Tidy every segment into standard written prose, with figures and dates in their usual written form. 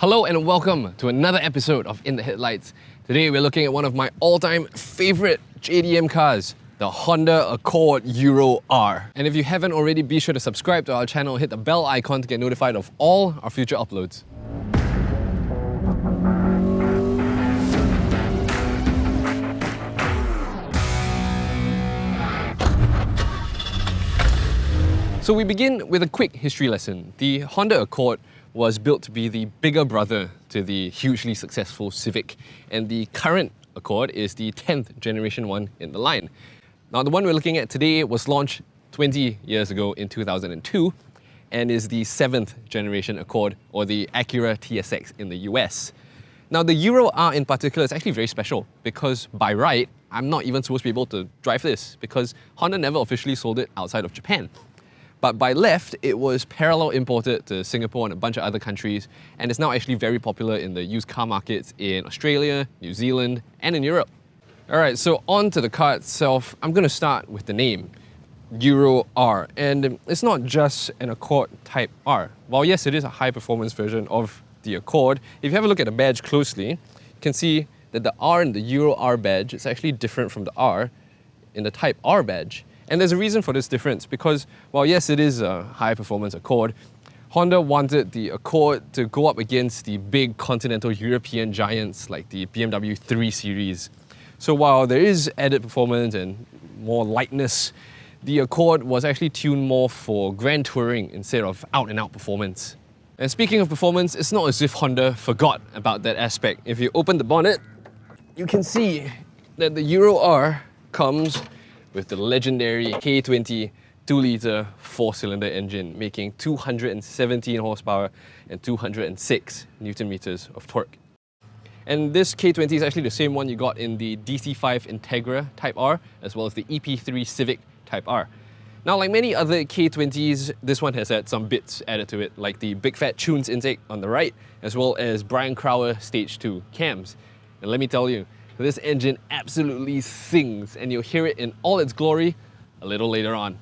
Hello and welcome to another episode of In the Headlights. Today we're looking at one of my all-time favorite JDM cars, the Honda Accord Euro R. And if you haven't already, be sure to subscribe to our channel, hit the bell icon to get notified of all our future uploads. So we begin with a quick history lesson. The Honda Accord was built to be the bigger brother to the hugely successful Civic, and the current Accord is the 10th generation one in the line. Now the one we're looking at today was launched 20 years ago in 2002 and is the 7th generation Accord, or the Acura TSX in the US. Now the Euro R in particular is actually very special because by right, I'm not even supposed to be able to drive this because Honda never officially sold it outside of Japan. But by left, it was parallel imported to Singapore and a bunch of other countries, and it's now actually very popular in the used car markets in Australia, New Zealand, and in Europe. Alright, so on to the car itself. I'm going to start with the name, Euro R. And it's not just an Accord Type R. While yes, it is a high-performance version of the Accord, if you have a look at the badge closely, you can see that the R in the Euro R badge is actually different from the R in the Type R badge. And there's a reason for this difference because, while yes, it is a high-performance Accord, Honda wanted the Accord to go up against the big continental European giants like the BMW 3 Series. So while there is added performance and more lightness, the Accord was actually tuned more for grand touring instead of out-and-out performance. And speaking of performance, it's not as if Honda forgot about that aspect. If you open the bonnet, you can see that the Euro R comes with the legendary K20 2-litre 4-cylinder engine, making 217 horsepower and 206 Newton meters of torque. And this K20 is actually the same one you got in the DC5 Integra Type R, as well as the EP3 Civic Type R. Now, like many other K20s, this one has had some bits added to it, like the big fat Choon's intake on the right, as well as Brian Crowler Stage 2 cams. And let me tell you, this engine absolutely sings, and you'll hear it in all its glory a little later on.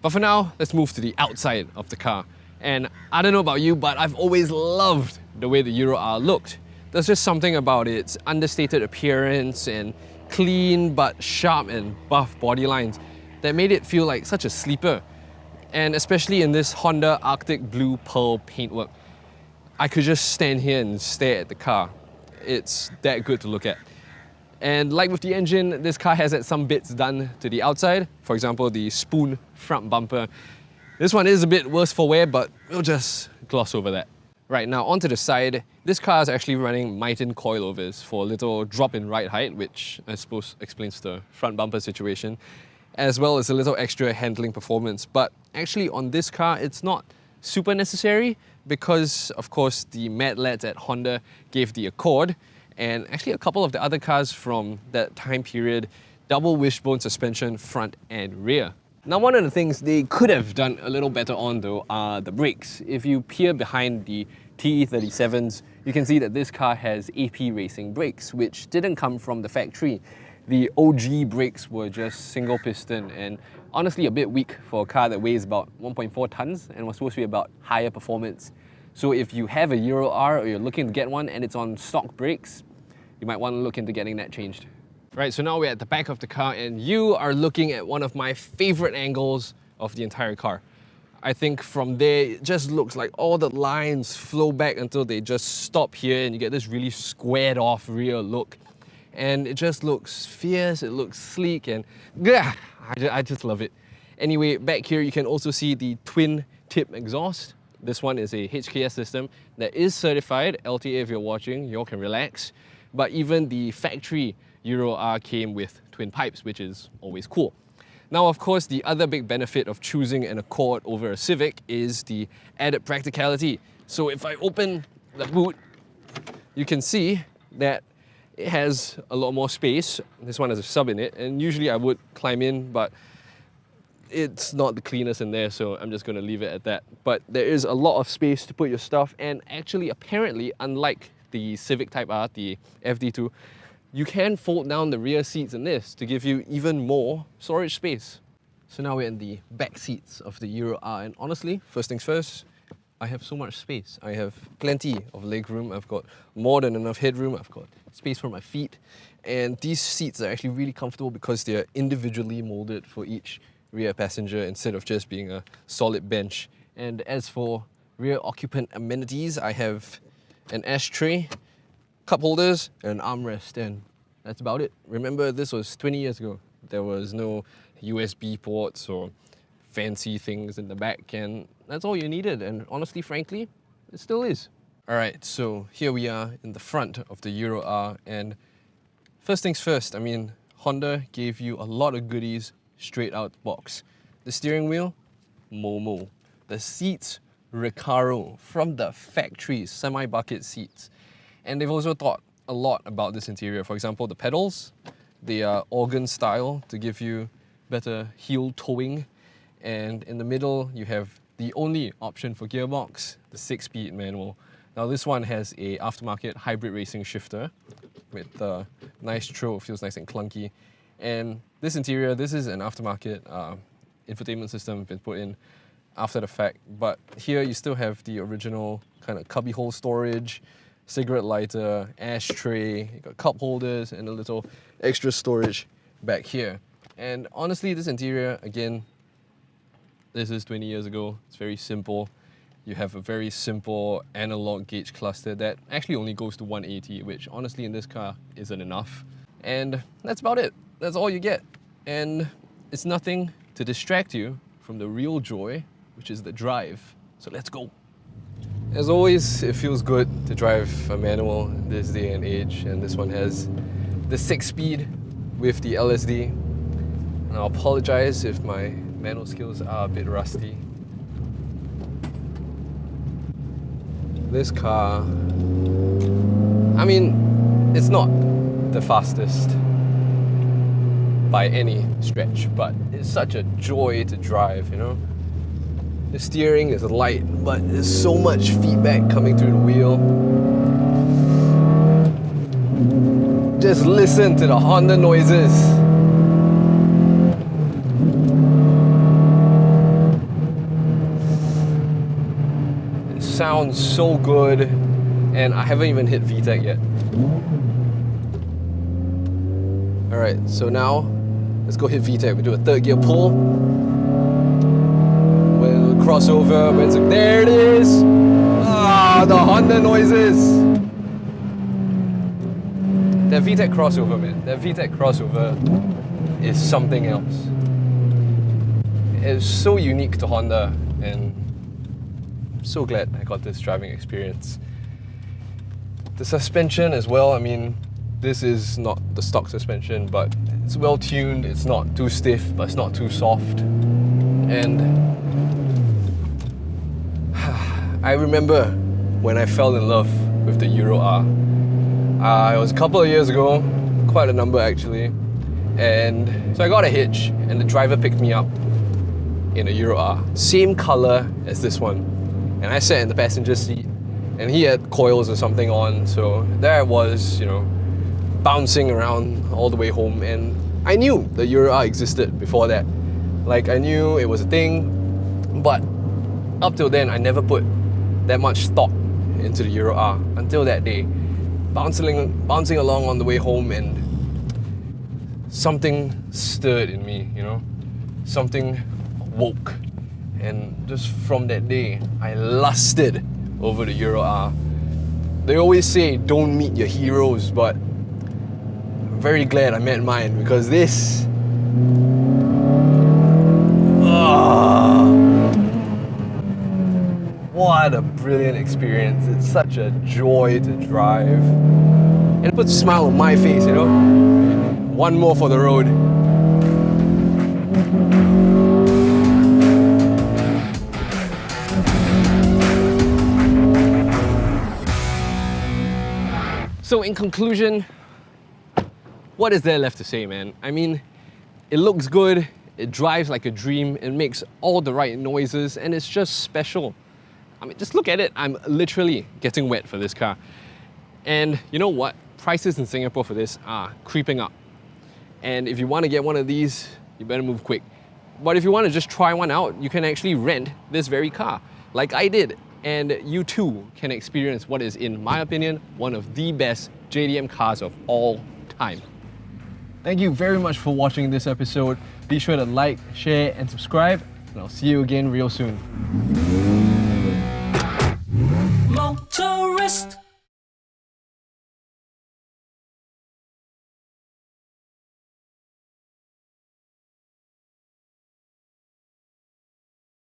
But for now, let's move to the outside of the car. And I don't know about you, but I've always loved the way the Euro R looked. There's just something about its understated appearance and clean but sharp and buff body lines that made it feel like such a sleeper. And especially in this Honda Arctic Blue Pearl paintwork, I could just stand here and stare at the car. It's that good to look at. And like with the engine, this car has had some bits done to the outside. For example, the spoon front bumper. This one is a bit worse for wear, but we'll just gloss over that. Right, now onto the side. This car is actually running Miton coilovers for a little drop in ride height, which I suppose explains the front bumper situation, as well as a little extra handling performance. But actually on this car, it's not super necessary because, of course, the Mad Lads at Honda gave the Accord, and actually a couple of the other cars from that time period, double wishbone suspension front and rear. Now, one of the things they could have done a little better on though are the brakes. If you peer behind the TE37s, you can see that this car has AP Racing brakes, which didn't come from the factory. The OG brakes were just single piston and honestly a bit weak for a car that weighs about 1.4 tons and was supposed to be about higher performance. So if you have a Euro R or you're looking to get one and it's on stock brakes, you might want to look into getting that changed. Right, so now we're at the back of the car and you are looking at one of my favorite angles of the entire car. I think from there, it just looks like all the lines flow back until they just stop here and you get this really squared off rear look. And it just looks fierce, it looks sleek, and I just love it. Anyway, back here you can also see the twin tip exhaust. This one is a HKS system that is certified. LTA, if you're watching, you all can relax. But even the factory Euro R came with twin pipes, which is always cool. Now, of course, the other big benefit of choosing an Accord over a Civic is the added practicality. So if I open the boot, you can see that it has a lot more space. This one has a sub in it, and usually I would climb in, but it's not the cleanest in there, so I'm just going to leave it at that. But there is a lot of space to put your stuff, and actually, apparently, unlike the Civic Type R, the FD2, you can fold down the rear seats in this to give you even more storage space. So now we're in the back seats of the Euro R, and honestly, first things first, I have so much space. I have plenty of legroom. I've got more than enough headroom. I've got space for my feet. And these seats are actually really comfortable because they're individually molded for each rear passenger instead of just being a solid bench. And as for rear occupant amenities, I have an ashtray, cup holders, and an armrest, and that's about it. Remember, this was 20 years ago. There was no USB ports or fancy things in the back, and that's all you needed. And honestly, frankly, it still is. All right, so here we are in the front of the Euro R, and first things first, I mean, Honda gave you a lot of goodies straight out the box. The steering wheel, Momo. The seats, Recaro, from the factory, semi-bucket seats. And they've also thought a lot about this interior. For example, the pedals, they are organ style to give you better heel towing. And in the middle, you have the only option for gearbox, the 6-speed manual. Now this one has a aftermarket hybrid racing shifter with a nice throw, feels nice and clunky. And this interior, this is an aftermarket infotainment system been put in after the fact, but here you still have the original kind of cubbyhole storage, cigarette lighter, ashtray, you got cup holders and a little extra storage back here. And honestly, this interior, again, this is 20 years ago, it's very simple. You have a very simple analog gauge cluster that actually only goes to 180, which honestly in this car isn't enough. And that's about it. That's all you get. And it's nothing to distract you from the real joy, which is the drive. So let's go. As always, it feels good to drive a manual in this day and age, and this one has the 6-speed with the LSD. And I'll apologize if my manual skills are a bit rusty. This car, I mean, it's not the fastest by any stretch, but it's such a joy to drive, you know? The steering is light, but there's so much feedback coming through the wheel. Just listen to the Honda noises. It sounds so good, and I haven't even hit VTEC yet. Alright, so now let's go hit VTEC. We do a third gear pull. We'll crossover. There it is! Ah, the Honda noises! That VTEC crossover, man. That VTEC crossover is something else. It's so unique to Honda, and I'm so glad I got this driving experience. The suspension as well, I mean, this is not the stock suspension, but it's well tuned, it's not too stiff, but it's not too soft. And I remember when I fell in love with the Euro R. It was a couple of years ago, quite a number actually. And so I got a hitch, and the driver picked me up in a Euro R. Same color as this one. And I sat in the passenger seat, and he had coils or something on, so there I was, you know, bouncing around all the way home. And I knew the Euro R existed before that. Like, I knew it was a thing, but up till then I never put that much thought into the Euro R until that day. Bouncing along on the way home, and something stirred in me, you know? Something woke. And just from that day, I lusted over the Euro R. They always say don't meet your heroes, but I'm very glad I met mine, because this... what a brilliant experience. It's such a joy to drive. And it puts a smile on my face, you know? One more for the road. So in conclusion, what is there left to say, man? I mean, it looks good, it drives like a dream, it makes all the right noises, and it's just special. I mean, just look at it. I'm literally getting wet for this car. And you know what? Prices in Singapore for this are creeping up. And if you want to get one of these, you better move quick. But if you want to just try one out, you can actually rent this very car, like I did. and you too can experience what is, in my opinion, one of the best JDM cars of all time. Thank you very much for watching this episode. Be sure to like, share, and subscribe, and I'll see you again real soon.